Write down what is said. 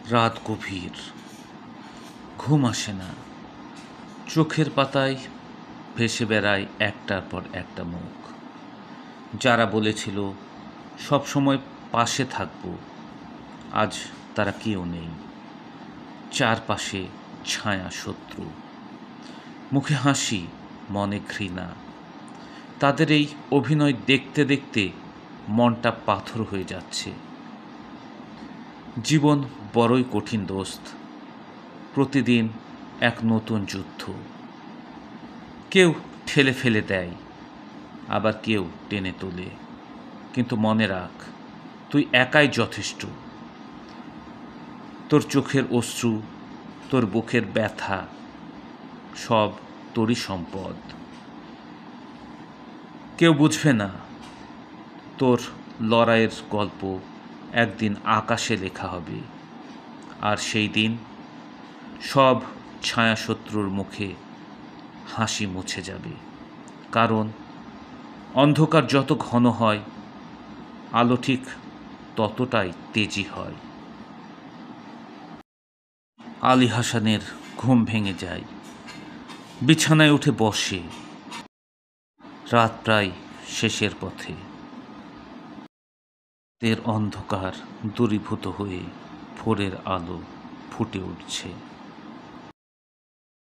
রাত গভীর, ঘুম আসে না। চোখের পাতায় ভেসে বেড়ায় একটার পর একটা মুখ। যারা বলেছিল সবসময় পাশে থাকব, আজ তারা কেউ নেই। চারপাশে ছায়া শত্রু, মুখে হাসি, মনে ঘৃণা। তাদের এই অভিনয় দেখতে দেখতে মনটা পাথর হয়ে যাচ্ছে। জীবন বড়ই কঠিন দোস্ত, প্রতিদিন এক নতুন যুদ্ধ। কেউ ঠেলে ফেলে দেয়, আবার কেউ টেনে তোলে, কিন্তু মনে রাখ, তুই একাই যথেষ্ট। তোর চোখের অশ্রু, তোর বুকের ব্যথা, সব তোরই সম্পদ। কেউ বুঝবে না তোর লড়াইয়ের গল্প একদিন আকাশে লেখা হবে, আর সেই দিন সব ছায়াশত্রুর মুখে হাসি মুছে যাবে। কারণ অন্ধকার যত ঘন হয়, আলো ঠিক ততটাই তেজি হয়। আলী হাসানের ঘুম ভেঙে যায়, বিছানায় উঠে বসে। রাত প্রায় শেষের পথে। অন্ধকার দূরীভূত হয়ে ভোরের আলো ফুটে উঠছে।